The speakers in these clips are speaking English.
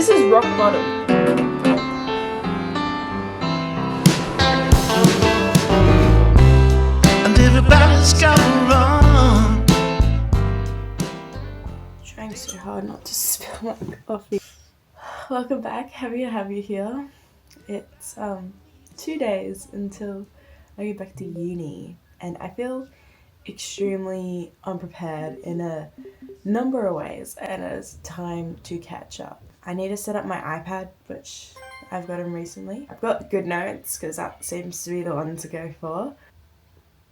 This is rock bottom. And everybody's got to run. Trying so hard not to spill my coffee. Welcome back. Happy to have you here. It's 2 days until I go back to uni, and I feel extremely unprepared in a number of ways, and it's time to catch up. I need to set up my iPad, which I've gotten recently. I've got good notes because that seems to be the one to go for.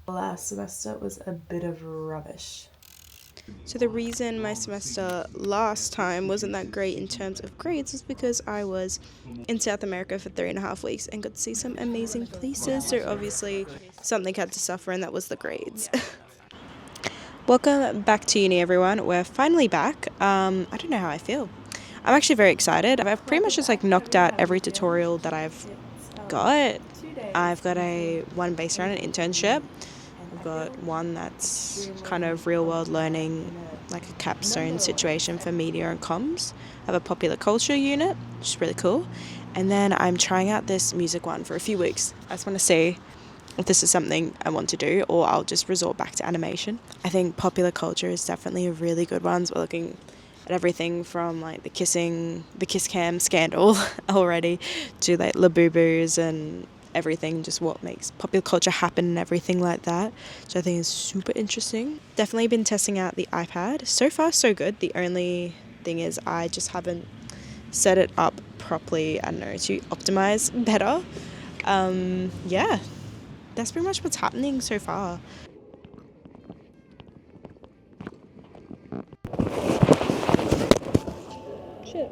Last semester was a bit of rubbish. So the reason my semester last time wasn't that great in terms of grades is because I was in South America for 3.5 weeks and got to see some amazing places. So obviously something had to suffer, and that was the grades. Welcome back to uni, everyone. We're finally back. I don't know how I feel. I'm actually very excited. I've pretty much just knocked out every tutorial that I've got. I've got one based around an internship. I've got one that's kind of real world learning, like a capstone situation for media and comms. I have a popular culture unit, which is really cool. And then I'm trying out this music one for a few weeks. I just want to see if this is something I want to do, or I'll just resort back to animation. I think popular culture is definitely a really good one. So we're looking at everything from the kiss cam scandal already to Labubu's and everything, just what makes popular culture happen and everything like that, which I think is super interesting. Definitely been testing out the iPad. So far so good. The only thing is I just haven't set it up properly, I don't know, to optimize better. Yeah, that's pretty much what's happening so far. Shit.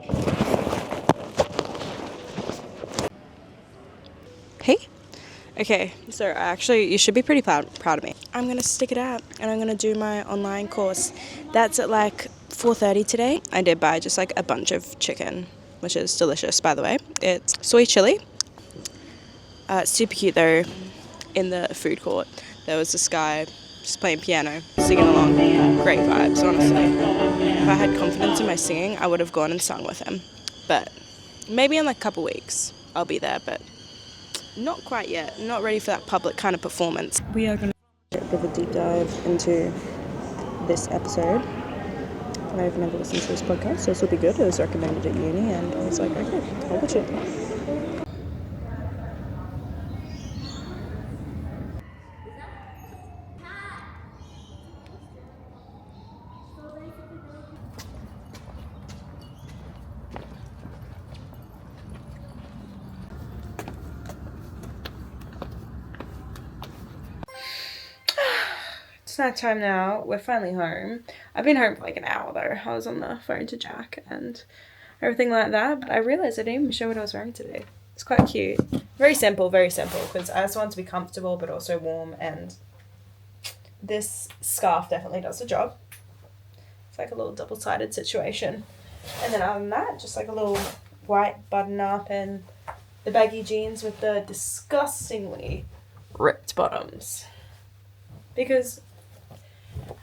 Hey? Okay, so you should be pretty proud of me. I'm going to stick it out, and I'm going to do my online course. That's at 4:30 today. I did buy just a bunch of chicken, which is delicious, by the way. It's soy chili. Super cute though. In the food court, there was this guy just playing piano, singing along. Great vibes, honestly. If I had confidence in my singing, I would have gone and sung with him. But maybe in a couple weeks, I'll be there, but not quite yet. Not ready for that public kind of performance. We are going to get a bit of a deep dive into this episode. I've never listened to this podcast, so this will be good. It was recommended at uni, and I was like, okay, I'll watch it. It's that time now. We're finally home. I've been home for an hour though. I was on the phone to Jack and everything like that, but I realised I didn't even show what I was wearing today. It's quite cute. Very simple, because I just want to be comfortable but also warm, and this scarf definitely does the job. It's a little double-sided situation. And then other than that, just a little white button-up and the baggy jeans with the disgustingly ripped bottoms. Because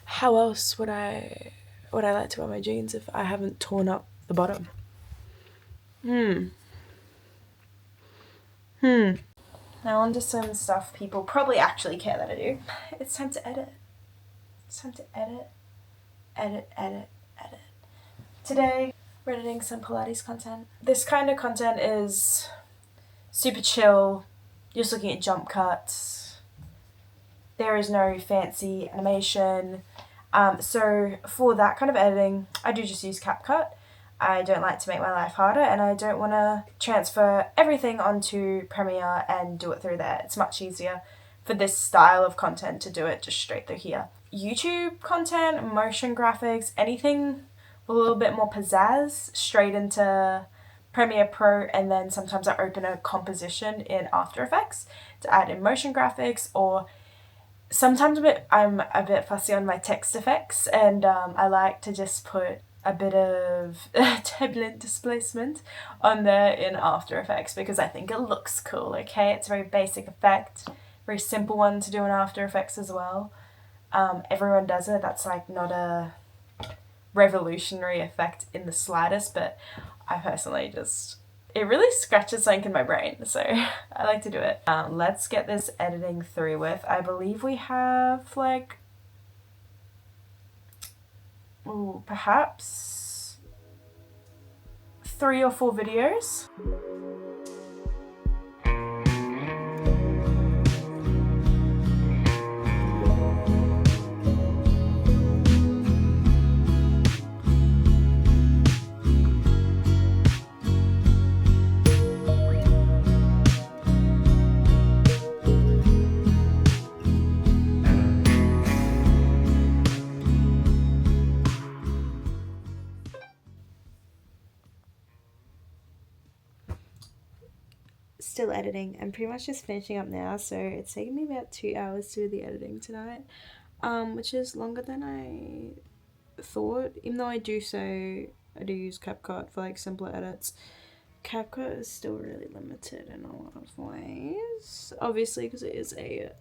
how else would I like to wear my jeans if I haven't torn up the bottom? Now on to some stuff people probably actually care that I do. It's time to edit. Edit. Today, we're editing some Pilates content. This kind of content is super chill, just looking at jump cuts. There is no fancy animation. So for that kind of editing, I do just use CapCut. I don't like to make my life harder, and I don't want to transfer everything onto Premiere and do it through there. It's much easier for this style of content to do it just straight through here. YouTube content, motion graphics, anything with a little bit more pizzazz, straight into Premiere Pro, and then sometimes I open a composition in After Effects to add in motion graphics, or sometimes I'm a bit fussy on my text effects, and I like to just put a bit of turbulent displacement on there in After Effects because I think it looks cool, okay? It's a very basic effect, very simple one to do in After Effects as well. Everyone does it. That's not a revolutionary effect in the slightest, but I personally just, it really scratches something in my brain, so I like to do it. Let's get this editing through with. I believe we have like, perhaps 3 or 4 videos. Still editing. I'm pretty much just finishing up now, so it's taken me about 2 hours to do the editing tonight, which is longer than I thought, even though I do use CapCut for like simpler edits. CapCut is still really limited in a lot of ways, obviously, because it is a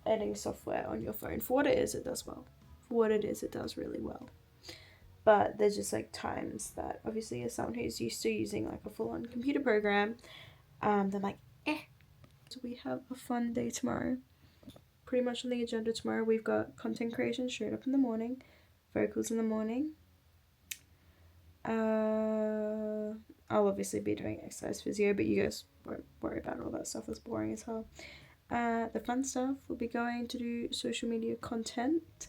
editing software on your phone. For what it is, it does well. For what it is, it does really well. But there's just like times that, obviously, as someone who's used to using like a full-on computer program, they're like, So we have a fun day tomorrow. Pretty much on the agenda tomorrow, we've got content creation straight up in the morning, vocals in the morning. I'll obviously be doing exercise physio, but you guys won't worry about all that stuff. That's boring as hell. The fun stuff, we'll be going to do social media content,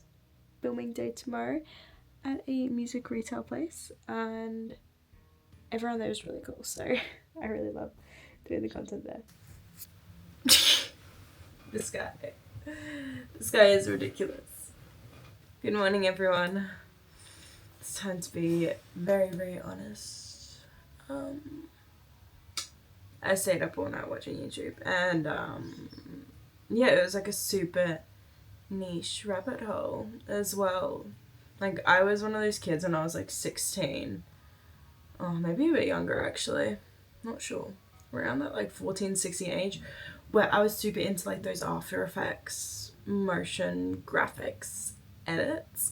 filming day tomorrow at a music retail place, and everyone there is really cool, so I really love doing the content there. This guy is ridiculous. Good morning, everyone. It's time to be very, very honest. I stayed up all night watching YouTube, and yeah, it was like a super niche rabbit hole as well. Like, I was one of those kids when I was like 16, maybe a bit younger actually, not sure, around that like 14, 16 age, where I was super into like those After Effects motion graphics edits,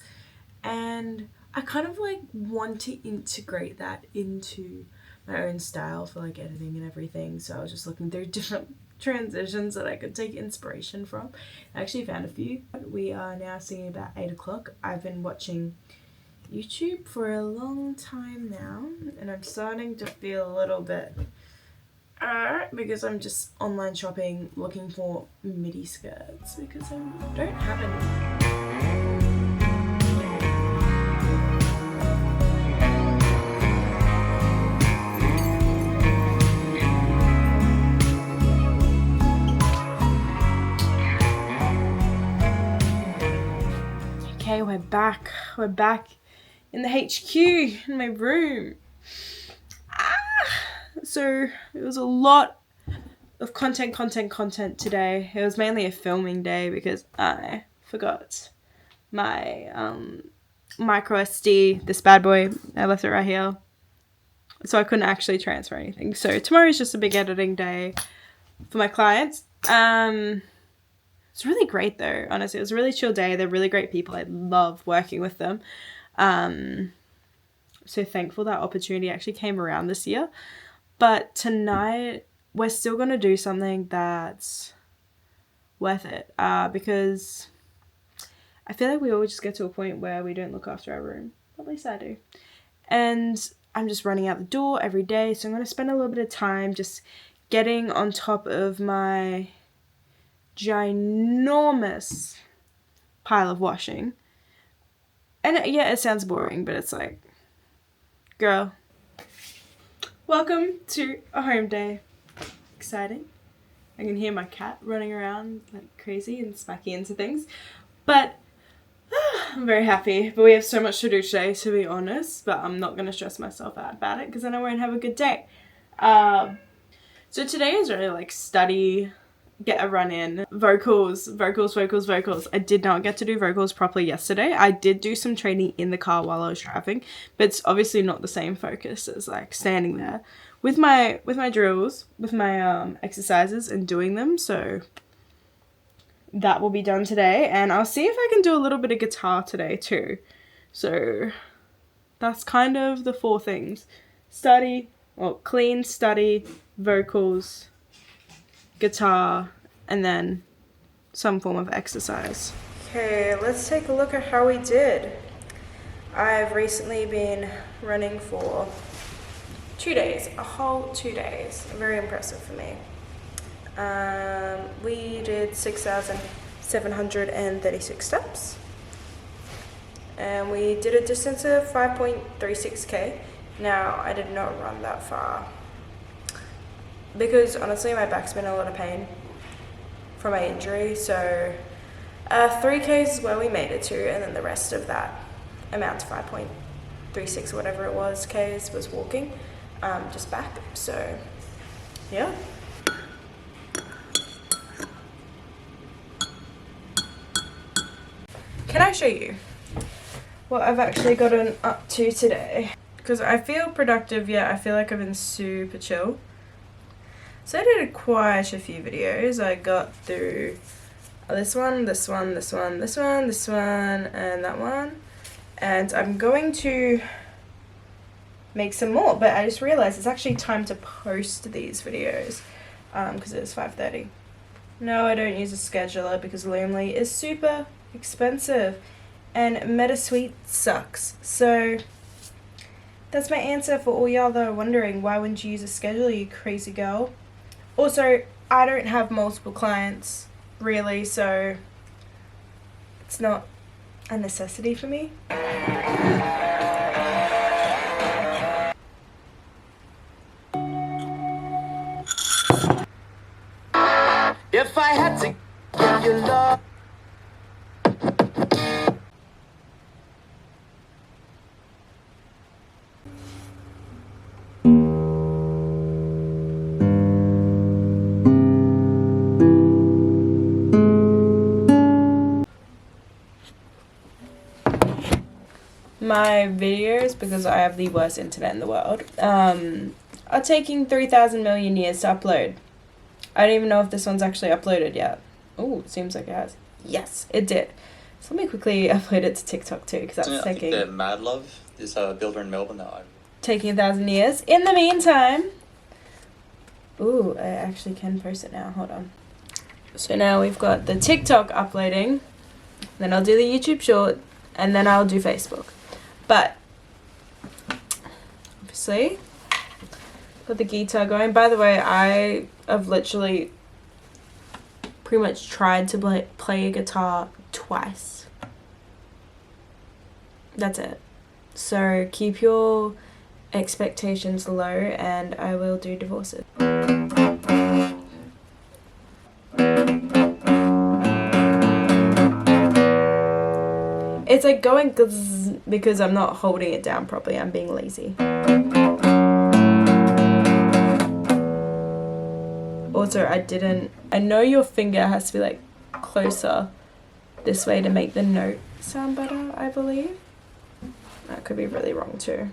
and I kind of like want to integrate that into my own style for like editing and everything. So I was just looking through different transitions that I could take inspiration from. I actually found a few. We are now seeing about 8 o'clock. I've been watching YouTube for a long time now, and I'm starting to feel a little bit because I'm just online shopping looking for midi skirts because I don't have any. Okay, we're back in the HQ, in my room. So it was a lot of content today. It was mainly a filming day because I forgot my micro SD, this bad boy. I left it right here, so I couldn't actually transfer anything. So tomorrow is just a big editing day for my clients. It's really great though, honestly. It was a really chill day. They're really great people. I love working with them. So thankful that opportunity actually came around this year. But tonight, we're still going to do something that's worth it. Because I feel like we always just get to a point where we don't look after our room. At least I do. And I'm just running out the door every day. So I'm going to spend a little bit of time just getting on top of my ginormous pile of washing. And yeah, it sounds boring, but it's like, girl, welcome to a home day. Exciting. I can hear my cat running around like crazy and smacking into things. But I'm very happy. But we have so much to do today, to be honest. But I'm not going to stress myself out about it because then I won't have a good day. So today is really like study, get a run in, vocals. I did not get to do vocals properly yesterday. I did do some training in the car while I was driving, but it's obviously not the same focus as like standing there with my drills, with my exercises and doing them. So that will be done today, and I'll see if I can do a little bit of guitar today too. So that's kind of the 4 things. Clean, study, vocals, guitar, and then some form of exercise. Okay, let's take a look at how we did. I've recently been running for 2 days, a whole 2 days. Very impressive for me. We did 6,736 steps. And we did a distance of 5.36k. Now, I did not run that far because honestly my back's been in a lot of pain from my injury, so 3k's is where we made it to, and then the rest of that amount to 5.36 whatever it was k's was walking, just back. So yeah. Can I show you what I've actually gotten up to today? Because I feel productive, yet I feel like I've been super chill. So I did quite a few videos. I got through this one, and that one. And I'm going to make some more, but I just realized it's actually time to post these videos because it's 5:30. No, I don't use a scheduler because Loomly is super expensive and MetaSuite sucks. So that's my answer for all y'all that are wondering, why wouldn't you use a scheduler, you crazy girl? Also, I don't have multiple clients, really, so it's not a necessity for me. If I had to give you love. My videos, because I have the worst internet in the world, are taking 3,000 million years to upload. I don't even know if this one's actually uploaded yet. Oh, it seems like it has. Yes, it did. So let me quickly upload it to TikTok too, because that's taking... I think Mad Love is a builder in Melbourne that I'm... taking 1,000 years. In the meantime... Ooh, I actually can post it now. Hold on. So now we've got the TikTok uploading. Then I'll do the YouTube short. And then I'll do Facebook. But... obviously... got the guitar going. By the way, I have literally pretty much tried to play a guitar twice. That's it. So keep your expectations low and I will do divorces. It's like going because I'm not holding it down properly. I'm being lazy. Also, I know your finger has to be like closer this way to make the note sound better, I believe. That could be really wrong too.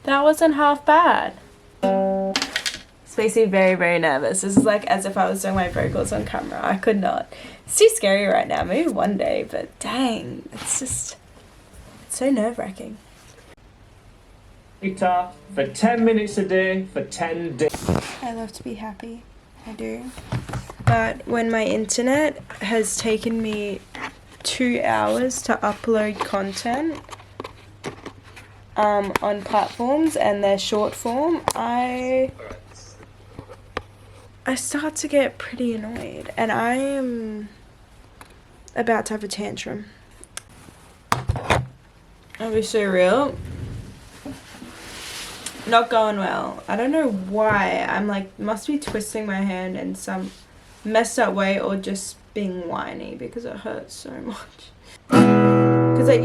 That wasn't half bad. This makes me very, very nervous. This is like as if I was doing my vocals on camera. I could not. It's too scary right now. Maybe one day, but dang, it's just... so nerve-wracking. Guitar for 10 minutes a day for 10 days. I love to be happy. I do. But when my internet has taken me 2 hours to upload content on platforms and they're short form, I start to get pretty annoyed. And I am about to have a tantrum. I'll be so real. Not going well. I don't know why. I'm like, must be twisting my hand in some messed up way or just being whiny because it hurts so much. Because like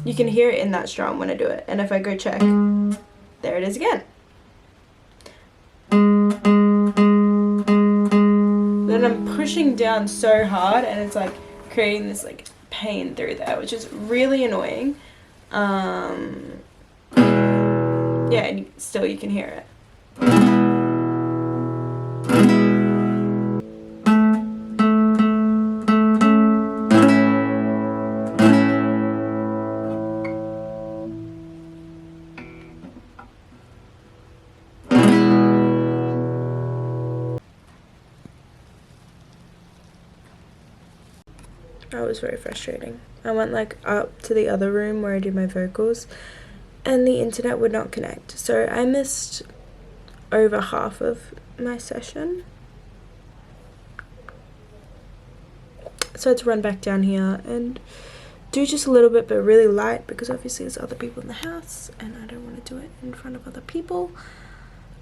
you can hear it in that strum when I do it. And if I go check, there it is again. Then I'm pushing down so hard and it's like creating this like pain through there, which is really annoying. Yeah, and still you can hear it. That was very frustrating. I went like up to the other room where I do my vocals and the internet would not connect. So I missed over half of my session. So I had to run back down here and do just a little bit, but really light, because obviously there's other people in the house and I don't want to do it in front of other people.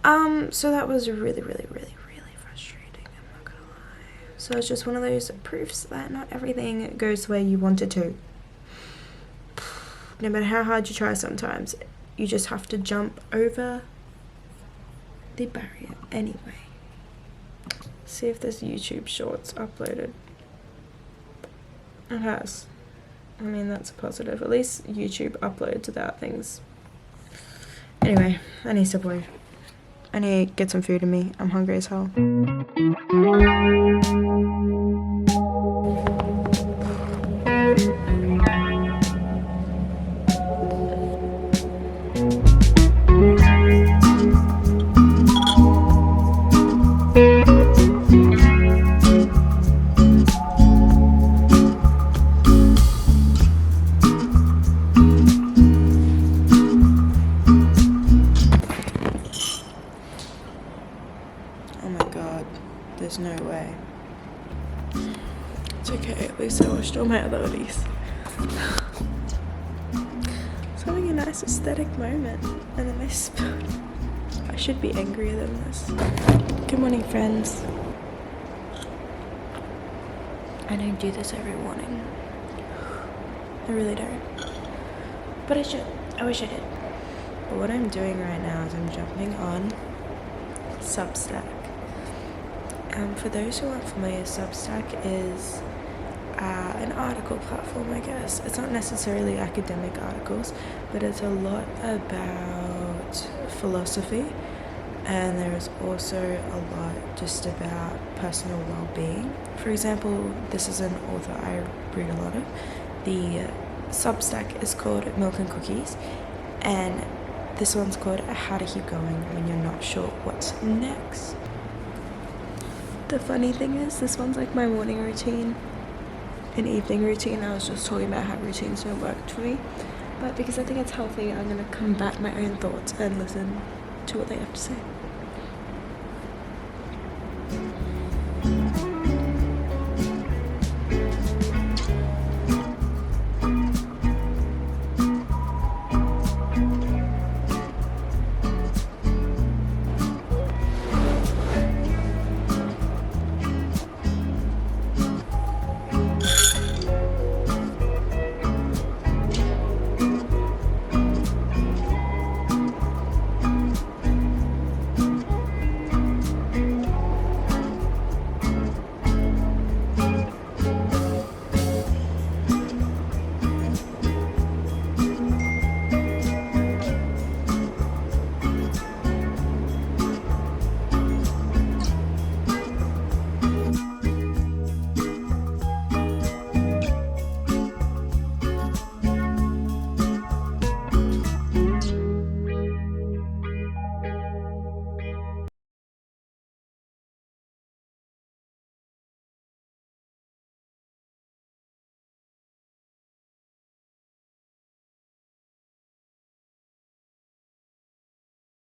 So that was really frustrating, I'm not gonna lie. So it's just one of those proofs that not everything goes the way you want it to. No matter how hard you try, sometimes you just have to jump over the barrier anyway. See if there's YouTube shorts uploaded. It has. I mean, that's a positive. At least YouTube uploads without things. Anyway, I need to step away. I need to get some food in me. I'm hungry as hell. Oh my god, there's no way. It's okay, at least I washed all my other hoodies. It's having a nice aesthetic moment, and then I spilled. I should be angrier than this. Good morning, friends. I don't do this every morning. I really don't. But I should. I wish I did. But what I'm doing right now is I'm jumping on Substack. For those who aren't familiar, Substack is an article platform, I guess. It's not necessarily academic articles, but it's a lot about philosophy, and there is also a lot just about personal well-being. For example, this is an author I read a lot of. The Substack is called Milk and Cookies, and this one's called How to Keep Going When You're Not Sure What's Next. The funny thing is, this one's like my morning routine and evening routine. I was just talking about how routines don't work for me, but because I think it's healthy, I'm going to combat my own thoughts and listen to what they have to say.